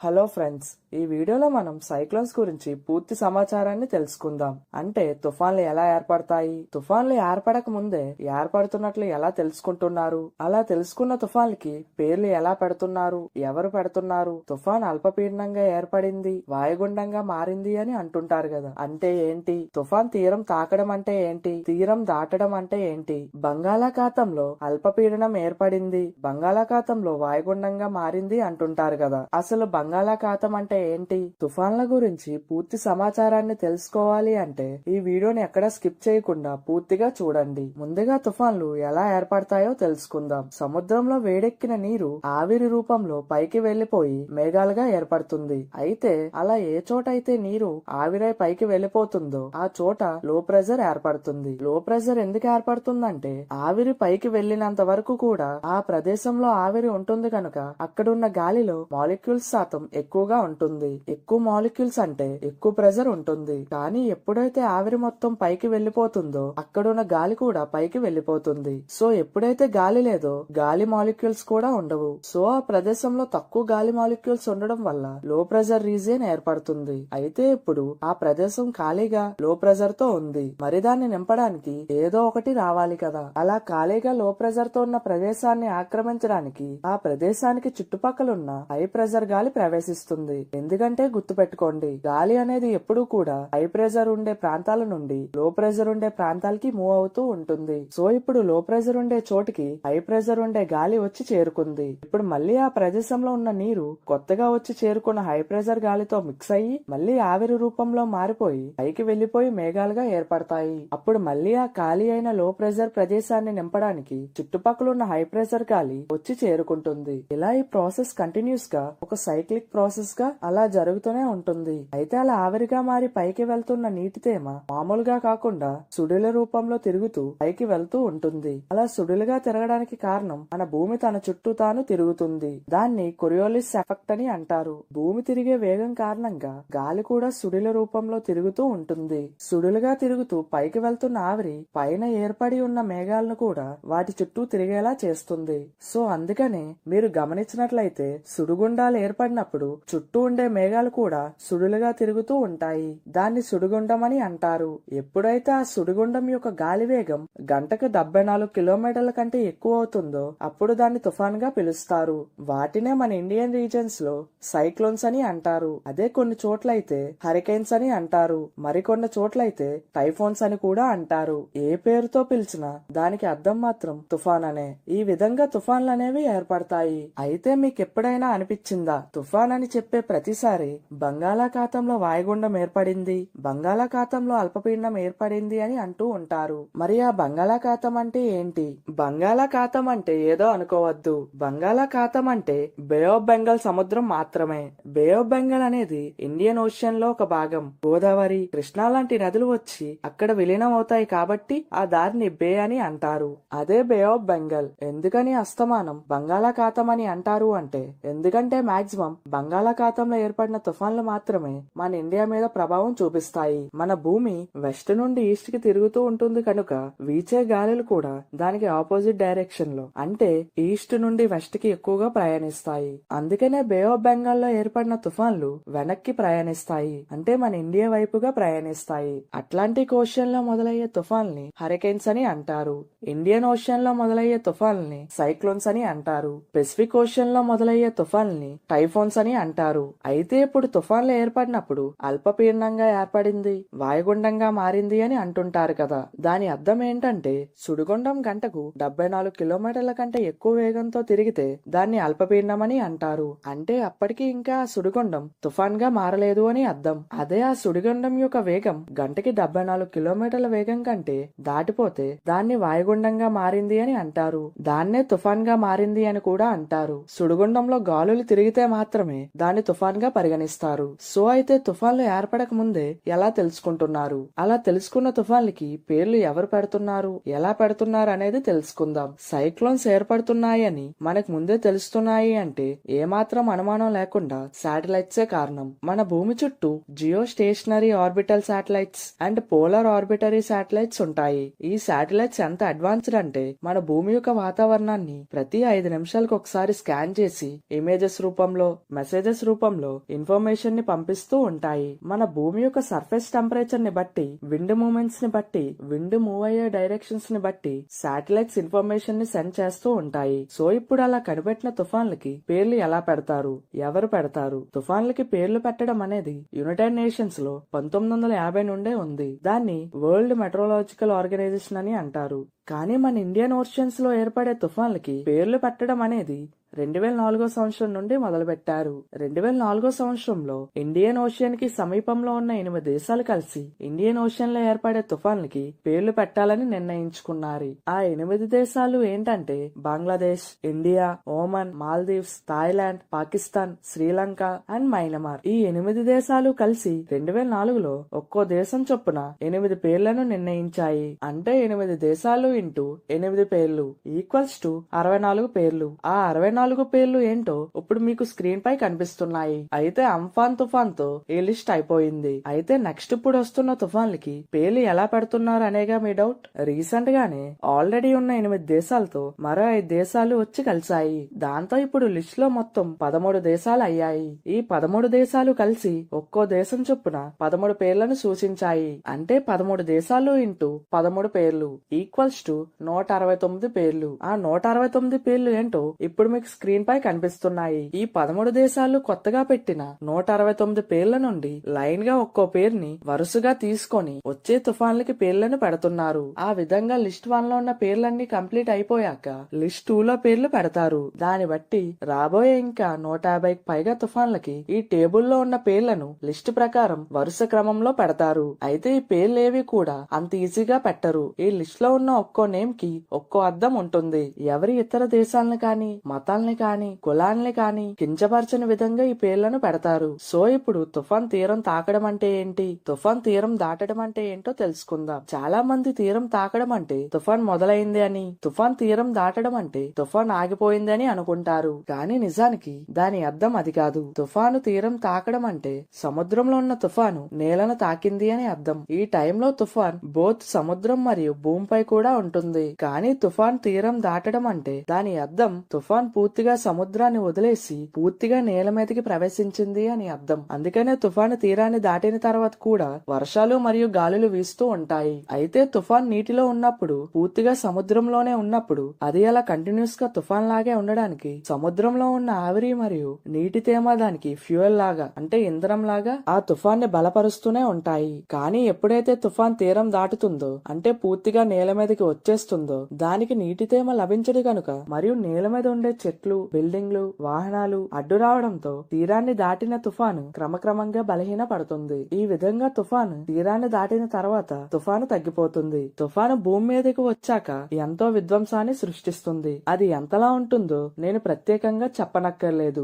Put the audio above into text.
Hello friends, ఈ వీడియోలో మనం సైక్లోన్స్ గురించి పూర్తి సమాచారాన్ని తెలుసుకుందాం. అంటే తుఫాన్లు ఎలా ఏర్పడతాయి, తుఫాన్లు ఏర్పడక ముందే ఏర్పడుతున్నట్లు ఎలా తెలుసుకుంటున్నారు, అలా తెలుసుకున్న తుఫాన్లకి పేర్లు ఎలా పెడుతున్నారు, ఎవరు పెడుతున్నారు, తుఫాన్ అల్పపీడనంగా ఏర్పడింది, వాయుగుండంగా మారింది అని అంటుంటారు కదా. అంటే ఏంటి, తుఫాన్ తీరం తాకడం అంటే ఏంటి, తీరం దాటడం అంటే ఏంటి, బంగాళాఖాతంలో అల్పపీడనం ఏర్పడింది, బంగాళాఖాతంలో వాయుగుండంగా మారింది అంటుంటారు కదా. అసలు బంగాళాఖాతం అంటే ఏంటి, తుఫాన్ల గురించి పూర్తి సమాచారాన్ని తెలుసుకోవాలి అంటే ఈ వీడియోని ఎక్కడా స్కిప్ చేయకుండా పూర్తిగా చూడండి. ముందుగా తుఫాన్లు ఎలా ఏర్పడతాయో తెలుసుకుందాం. సముద్రంలో వేడెక్కిన నీరు ఆవిరి రూపంలో పైకి వెళ్లిపోయి మేఘాలుగా ఏర్పడుతుంది. అయితే అలా ఏ చోట అయితే నీరు ఆవిరై పైకి వెళ్లిపోతుందో ఆ చోట లో ప్రెజర్ ఏర్పడుతుంది. లో ప్రెజర్ ఎందుకు ఏర్పడుతుందంటే ఆవిరి పైకి వెళ్లినంత వరకు కూడా ఆ ప్రదేశంలో ఆవిరి ఉంటుంది కనుక అక్కడున్న గాలిలో మాలిక్యూల్స్ శాతం ఎక్కువగా ఉంటుంది. ఎక్కువ మాలిక్యూల్స్ అంటే ఎక్కువ ప్రెజర్ ఉంటుంది. కానీ ఎప్పుడైతే ఆవిరి మొత్తం పైకి వెళ్లిపోతుందో అక్కడున్న గాలి కూడా పైకి వెళ్లిపోతుంది. సో ఎప్పుడైతే గాలి లేదో గాలి మాలిక్యూల్స్ కూడా ఉండవు. సో ఆ ప్రదేశంలో తక్కువ గాలి మాలిక్యూల్స్ ఉండడం వల్ల లో ప్రెజర్ రీజియన్ ఏర్పడుతుంది. అయితే ఇప్పుడు ఆ ప్రదేశం ఖాళీగా లో ప్రెజర్ తో ఉంది. మరి దాన్ని నింపడానికి ఏదో ఒకటి రావాలి కదా. అలా ఖాళీగా లో ప్రెజర్ తో ఉన్న ప్రదేశాన్ని ఆక్రమించడానికి ఆ ప్రదేశానికి చుట్టుపక్కలున్న హై ప్రెజర్ గాలి ప్రవేశిస్తుంది. ఎందుకంటే గుర్తుపెట్టుకోండి, గాలి అనేది ఎప్పుడూ కూడా హై ప్రెజర్ ఉండే ప్రాంతాల నుండి లో ప్రెజర్ ఉండే ప్రాంతాలకి మూవ్ అవుతూ ఉంటుంది. సో ఇప్పుడు లో ప్రెజర్ ఉండే చోటికి హై ప్రెజర్ ఉండే గాలి వచ్చి చేరుకుంది. ఇప్పుడు మళ్ళీ ఆ ప్రదేశంలో ఉన్న నీరు కొత్తగా వచ్చి చేరుకున్న హై ప్రెజర్ గాలితో మిక్స్ అయ్యి మళ్ళీ ఆవిరి రూపంలో మారిపోయి పైకి వెళ్లిపోయి మేఘాలుగా ఏర్పడతాయి. అప్పుడు మళ్ళీ ఆ ఖాళీ అయిన లో ప్రెజర్ ప్రదేశాన్ని నింపడానికి చుట్టుపక్కల ఉన్న హై ప్రెజర్ గాలి వచ్చి చేరుకుంటుంది. ఇలా ఈ ప్రాసెస్ కంటిన్యూస్ గా ఒక సైక్లిక్ ప్రాసెస్ గా అలా జరుగుతూనే ఉంటుంది. అయితే అలా ఆవిరిగా మారి పైకి వెళ్తున్న నీటి తేమ మామూలుగా కాకుండా సుడిల రూపంలో తిరుగుతూ పైకి వెళ్తూ ఉంటుంది. అలా సుడిలుగా తిరగడానికి కారణం మన భూమి తన చుట్టూ తాను తిరుగుతుంది. దాన్ని కొరియోలిస్ ఎఫెక్ట్ అని అంటారు. భూమి తిరిగే వేగం కారణంగా గాలి కూడా సుడిల రూపంలో తిరుగుతూ ఉంటుంది. సుడులుగా తిరుగుతూ పైకి వెళ్తున్న ఆవిరి పైన ఏర్పడి ఉన్న మేఘాలను కూడా వాటి చుట్టూ తిరిగేలా చేస్తుంది. సో అందుకనే మీరు గమనించినట్లయితే సుడిగుండాలు ఏర్పడినప్పుడు చుట్టూ ఉండే మేఘాలు కూడా సుడులుగా తిరుగుతూ ఉంటాయి. దాన్ని సుడిగుండం అని అంటారు. ఎప్పుడైతే ఆ సుడిగుండం యొక్క గాలి వేగం గంటకు 74 కిలోమీటర్ల కంటే ఎక్కువ అవుతుందో అప్పుడు దాన్ని తుఫాన్ గా పిలుస్తారు. వాటినే మన ఇండియన్ రీజన్స్ లో సైక్లోన్స్ అని అంటారు. అదే కొన్ని చోట్లయితే హరికేన్స్ అని అంటారు. మరికొన్ని చోట్లయితే టైఫోన్స్ అని కూడా అంటారు. ఏ పేరుతో పిలిచినా దానికి అర్థం మాత్రం తుఫాన్ అనే. ఈ విధంగా తుఫాన్లు అనేవి ఏర్పడతాయి. అయితే మీకు ఎప్పుడైనా అనిపించిందా, తుఫాన్ అని చెప్పే ప్రతిసారి బంగాళాఖాతంలో వాయుగుండం ఏర్పడింది, బంగాళాఖాతంలో అల్పపీడనం ఏర్పడింది అని అంటూ ఉంటారు. మరి ఆ బంగాళాఖాతం అంటే ఏంటి? బంగాళాఖాతం అంటే ఏదో అనుకోవద్దు. బంగాళాఖాతం అంటే బే ఆఫ్ బెంగాల్ సముద్రం మాత్రమే. బే ఆఫ్ బెంగాల్ అనేది ఇండియన్ ఓషన్ లో ఒక భాగం. గోదావరి, కృష్ణా లాంటి నదులు వచ్చి అక్కడ విలీనం అవుతాయి కాబట్టి ఆ దారిని బే అని అంటారు. అదే బే ఆఫ్ బెంగాల్. ఎందుకని అస్తమానం బంగాళాఖాతం అని అంటారు అంటే ఎందుకంటే మాక్సిమం బంగాళాఖాతంలో ఏర్పడిన తుఫాన్లు మాత్రమే మన ఇండియా మీద ప్రభావం చూపిస్తాయి. మన భూమి వెస్ట్ నుండి ఈస్ట్ కి తిరుగుతూ ఉంటుంది కనుక వీచే గాలులు కూడా దానికి ఆపోజిట్ డైరెక్షన్ లో అంటే ఈస్ట్ నుండి వెస్ట్ కి ఎక్కువగా ప్రయాణిస్తాయి. అందుకనే బే ఆఫ్ బెంగాల్ లో ఏర్పడిన తుఫాన్లు వెనక్కి ప్రయాణిస్తాయి, అంటే మన ఇండియా వైపుగా ప్రయాణిస్తాయి. అట్లాంటిక్ ఓషన్ లో మొదలయ్యే తుఫాన్లని హరికేన్స్ అని అంటారు. ఇండియన్ ఓషన్ లో మొదలయ్యే తుఫాన్లని సైక్లోన్స్ అని అంటారు. పెసిఫిక్ ఓషన్ లో మొదలయ్యే తుఫాన్లని టైఫోన్స్ అని అంటారు. అయితే ఇప్పుడు తుఫాన్లు ఏర్పడినప్పుడు అల్పపీడనంగా ఏర్పడింది, వాయుగుండంగా మారింది అని అంటుంటారు కదా. దాని అర్థం ఏంటంటే సుడిగుండం గంటకు 74 కిలోమీటర్ల కంటే ఎక్కువ వేగంతో తిరిగితే దాన్ని అల్పపీడనం అని అంటారు. అంటే అప్పటికి ఇంకా సుడిగుండం తుఫాన్ గా మారలేదు అని అర్థం. అదే ఆ సుడిగుండం యొక్క వేగం గంటకి 74 కిలోమీటర్ల వేగం కంటే దాటిపోతే దాన్ని వాయుగుండంగా మారింది అని అంటారు. దాన్నే తుఫాన్ గా మారింది అని కూడా అంటారు. సుడిగుండంలో గాలులు తిరిగితే మాత్రమే దాన్ని తుఫాన్ గా పరిగణిస్తారు. సో అయితే తుఫాన్లు ఏర్పడక ముందే ఎలా తెలుసుకుంటున్నారు? అలా తెలుసుకున్న తుఫాన్లకి పేర్లు ఎవరు పెడుతున్నారు, ఎలా పెడుతున్నారు అనేది తెలుసుకుందాం. సైక్లోన్స్ ఏర్పడుతున్నాయని మనకు ముందే తెలుస్తున్నాయి అంటే ఏమాత్రం అనుమానం లేకుండా శాటిలైట్సే కారణం. మన భూమి చుట్టూ geostationary orbital satellites and polar orbitary satellites ఉంటాయి. ఈ శాటిలైట్స్ ఎంత అడ్వాన్స్డ్ అంటే మన భూమి యొక్క వాతావరణాన్ని ప్రతి 5 నిమిషాలకు ఒకసారి స్కాన్ చేసి ఇమేజెస్ రూపంలో మెసేజెస్ రూపంలో ఇన్ఫర్మేషన్ ని పంపిస్తూ ఉంటాయి. మన భూమి యొక్క సర్ఫేస్ టెంపరేచర్ ని బట్టి, విండ్ మూవ్మెంట్స్ ని బట్టి, విండ్ మూవ్ అయ్యే డైరెక్షన్స్ ని బట్టి శాటిలైట్స్ ఇన్ఫర్మేషన్ ని సెండ్ చేస్తూ ఉంటాయి. సో ఇప్పుడు అలా కనిపెట్టిన తుఫాన్లకి పేర్లు ఎలా పెడతారు, ఎవరు పెడతారు? తుఫాన్లకి పేర్లు పెట్టడం అనేది యునైటెడ్ నేషన్స్ లో 1950 నుండే ఉంది. దాన్ని వరల్డ్ మెట్రోలాజికల్ ఆర్గనైజేషన్ అని అంటారు. కానీ మన ఇండియన్ ఓషన్స్ లో ఏర్పడే తుఫాన్లకి పేర్లు పెట్టడం అనేది 2004 సంవత్సరం నుండి మొదలుపెట్టారు. 2004 సంవత్సరంలో ఇండియన్ ఓషన్ కి సమీపంలో ఉన్న 8 దేశాలు కలిసి ఇండియన్ ఓషన్ లో ఏర్పడే తుఫాన్లకి పేర్లు పెట్టాలని నిర్ణయించుకున్నారు. ఆ 8 దేశాలు ఏంటంటే Bangladesh, India, Oman, Maldives, Thailand, Pakistan, Sri Lanka and Myanmar. ఈ 8 దేశాలు కలిసి 2004లో ఒక్కో దేశం చొప్పున 8 పేర్లను నిర్ణయించాయి. అంటే 8 దేశాలు ఇంటూ 8 పేర్లు ఈక్వల్స్ టు 64 పేర్లు. ఆ 64 పేర్లు ఏంటో ఇప్పుడు మీకు స్క్రీన్ పై కనిపిస్తున్నాయి. అయితే అంఫాన్ తుఫాన్ తో ఈ లిస్ట్ అయిపోయింది. అయితే నెక్స్ట్ ఇప్పుడు వస్తున్న తుఫాన్లకి పేర్లు ఎలా పెడుతున్నారు అనేగా మీ డౌట్. రీసెంట్ గానే ఆల్రెడీ ఉన్న 8 దేశాలతో మరో 5 దేశాలు వచ్చి కలిసాయి. దాంతో ఇప్పుడు లిస్ట్ లో మొత్తం 13 దేశాలు అయ్యాయి. ఈ 13 దేశాలు కలిసి ఒక్కో దేశం చొప్పున 13 పేర్లను సూచించాయి. అంటే 13 దేశాలు ఇంటూ 13 పేర్లు ఈక్వల్స్ టు 169 పేర్లు. ఆ 169 పేర్లు ఏంటో ఇప్పుడు మీకు స్క్రీన్ పై కనిపిస్తున్నాయి. ఈ 13 దేశాలు కొత్తగా పెట్టిన 169 పేర్ల నుండి లైన్ గా ఒక్కో పేరుని వరుసగా తీసుకొని వచ్చే తుఫాన్లకి పేర్లను పెడుతున్నారు. ఆ విధంగా లిస్ట్ 1 లో ఉన్న పేర్లన్నీ కంప్లీట్ అయిపోయాక లిస్ట్ 2 లో పేర్లు పెడతారు. దాన్ని బట్టి రాబోయే ఇంకా 150కి పైగా తుఫాన్లకి ఈ టేబుల్లో ఉన్న పేర్లను లిస్ట్ ప్రకారం వరుస క్రమంలో పెడతారు. అయితే ఈ పేర్లేవి కూడా అంత ఈజీగా పెట్టరు. ఈ లిస్ట్ లో ఉన్న ఒక్కో నేమ్ కి ఒక్కో అర్థం ఉంటుంది. ఎవరి ఇతర దేశాలను కానీ మతాలని కానీ కులాల్ని కానీ కించపరచని విధంగా ఈ పేర్లను పెడతారు. సో ఇప్పుడు తుఫాన్ తీరం తాకడం అంటే ఏంటి, తుఫాన్ తీరం దాటడం అంటే ఏంటో తెలుసుకుందాం. చాలా మంది తీరం తాకడం అంటే తుఫాన్ మొదలైంది అని, తుఫాన్ తీరం దాటడం అంటే తుఫాన్ ఆగిపోయింది అని అనుకుంటారు. కానీ నిజానికి దాని అర్థం అది కాదు. తుఫాను తీరం తాకడం అంటే సముద్రంలో ఉన్న తుఫాను నేలను తాకింది అని అర్థం. ఈ టైంలో తుఫాన్ బోత్ సముద్రం మరియు భూమిపై కూడా ఉంటుంది. కానీ తుఫాన్ తీరం దాటడం అంటే దాని అర్థం తుఫాన్ పూర్తిగా సముద్రాన్ని వదిలేసి పూర్తిగా నేల మీదకి ప్రవేశించింది అని అర్థం. అందుకనే తుఫాను తీరాన్ని దాటిన తర్వాత కూడా వర్షాలు మరియు గాలులు వీస్తూ ఉంటాయి. అయితే తుఫాన్ నీటిలో ఉన్నప్పుడు, పూర్తిగా సముద్రంలోనే ఉన్నప్పుడు అది అలా కంటిన్యూస్ గా తుఫాన్ లాగే ఉండడానికి సముద్రంలో ఉన్న ఆవిరి మరియు నీటి తేమ దానికి ఫ్యూయల్ లాగా అంటే ఇంధనం లాగా ఆ తుఫాన్ని బలపరుస్తూనే ఉంటాయి. కానీ ఎప్పుడైతే తుఫాన్ తీరం దాటుతుందో అంటే పూర్తిగా నేల మీదకి వచ్చేస్తుందో దానికి నీటి తేమ లభించదు కనుక మరియు నేల మీద ఉండే చెట్లు, బిల్డింగ్లు, వాహనాలు అడ్డు రావడంతో తీరాన్ని దాటిన తుఫాను క్రమక్రమంగా బలహీన పడుతుంది. ఈ విధంగా తుఫాను తీరాన్ని దాటిన తర్వాత తుఫాను తగ్గిపోతుంది. తుఫాను భూమి మీదకి వచ్చాక ఎంతో విధ్వంసాన్ని సృష్టిస్తుంది. అది ఎంతలా ఉంటుందో నేను ప్రత్యేకంగా చెప్పనక్కర్లేదు.